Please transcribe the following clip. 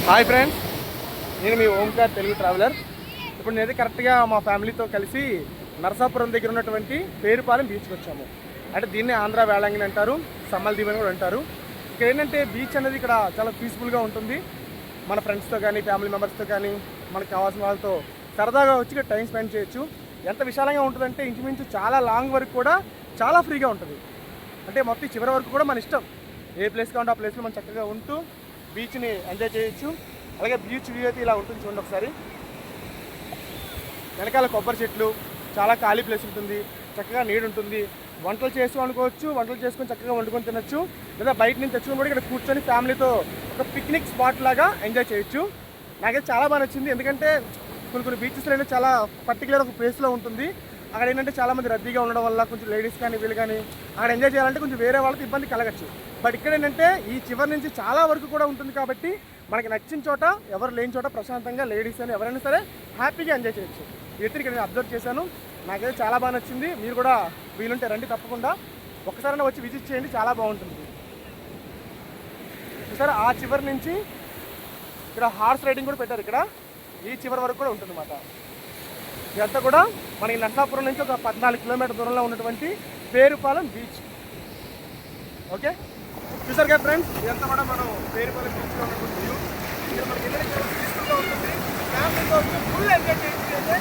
Hi friends, నేను మీ Omkar Telugu traveller. ఇప్పుడు నేనైతే కరెక్ట్గా మా ఫ్యామిలీతో కలిసి నరసాపురం దగ్గర ఉన్నటువంటి పేరుపాలెం బీచ్కి వచ్చాము. అంటే దీన్ని ఆంధ్ర వేళంగిని అంటారు, సమ్మల్ దీప్ అని కూడా అంటారు. ఇక్కడ ఏంటంటే బీచ్ అనేది ఇక్కడ చాలా పీస్ఫుల్గా ఉంటుంది. మన ఫ్రెండ్స్తో కానీ ఫ్యామిలీ మెంబర్స్తో కానీ మనకు కావాల్సిన వాళ్ళతో సరదాగా వచ్చి ఇక్కడ టైం స్పెండ్ చేయొచ్చు. ఎంత విశాలంగా ఉంటుందంటే ఇంచుమించు చాలా లాంగ్ వరకు కూడా చాలా ఫ్రీగా ఉంటుంది. అంటే మొత్తం చివరి వరకు కూడా మన ఇష్టం, ఏ ప్లేస్ కావాలంటే ఆ ప్లేస్లో మనం చక్కగా ఉంటూ బీచ్ని ఎంజాయ్ చేయొచ్చు. అలాగే బీచ్ వ్యూ అయితే ఇలా ఉంటుంది, చూడండి ఒకసారి. వెనకాల కొబ్బరి చెట్లు, చాలా ఖాళీ ప్లేస్ ఉంటుంది, చక్కగా నీడు ఉంటుంది. వంటలు చేసుకోనుకోవచ్చు, వంటలు చేసుకొని చక్కగా వండుకొని తినొచ్చు. లేదా బయట నుంచి తెచ్చుకొని కూడా ఇక్కడ కూర్చొని ఫ్యామిలీతో ఒక పిక్నిక్ స్పాట్ లాగా ఎంజాయ్ చేయొచ్చు. నాకైతే చాలా బాగా నచ్చింది. ఎందుకంటే కొన్ని బీచెస్లో ఏంటంటే చాలా పర్టికులర్ ఒక ప్లేస్లో ఉంటుంది. అక్కడ ఏంటంటే చాలామంది రద్దీగా ఉండడం వల్ల కొంచెం లేడీస్ కానీ వీళ్ళు కానీ అక్కడ ఎంజాయ్ చేయాలంటే కొంచెం వేరే వాళ్ళకి ఇబ్బంది కలగచ్చు. బట్ ఇక్కడ ఏంటంటే ఈ చివరి నుంచి చాలా వరకు కూడా ఉంటుంది కాబట్టి మనకి నచ్చిన చోట, ఎవరు లేని చోట ప్రశాంతంగా లేడీస్ అని ఎవరైనా సరే హ్యాపీగా ఎంజాయ్ చేయొచ్చు. ఇది ఇక్కడ నేను అబ్జర్వ్ చేశాను, నాకైతే చాలా బాగా నచ్చింది. మీరు కూడా వీలుంటే రండి, తప్పకుండా ఒక్కసారైనా వచ్చి విజిట్ చేయండి, చాలా బాగుంటుంది. సరే, ఆ చివరి నుంచి ఇక్కడ హార్స్ రైడింగ్ కూడా పెట్టారు. ఇక్కడ ఈ చివరి వరకు కూడా ఉంటుంది అన్నమాట. ఇదంతా కూడా మనకి నరసాపురం నుంచి ఒక 14 కిలోమీటర్ దూరంలో ఉన్నటువంటి పేరుపాలెం బీచ్. ఓకే, చూసారు కదా ఫ్రెండ్స్, ఇదంతా కూడా మనం పేరుపాలెం బీచ్లో ఉన్నటువంటి వ్యూ. ఇక్కడ మనకి పీస్ఫుల్గా ఉంటుంది, ఫ్యామిలీతో ఫుల్ ఎంజాయ్ చేసి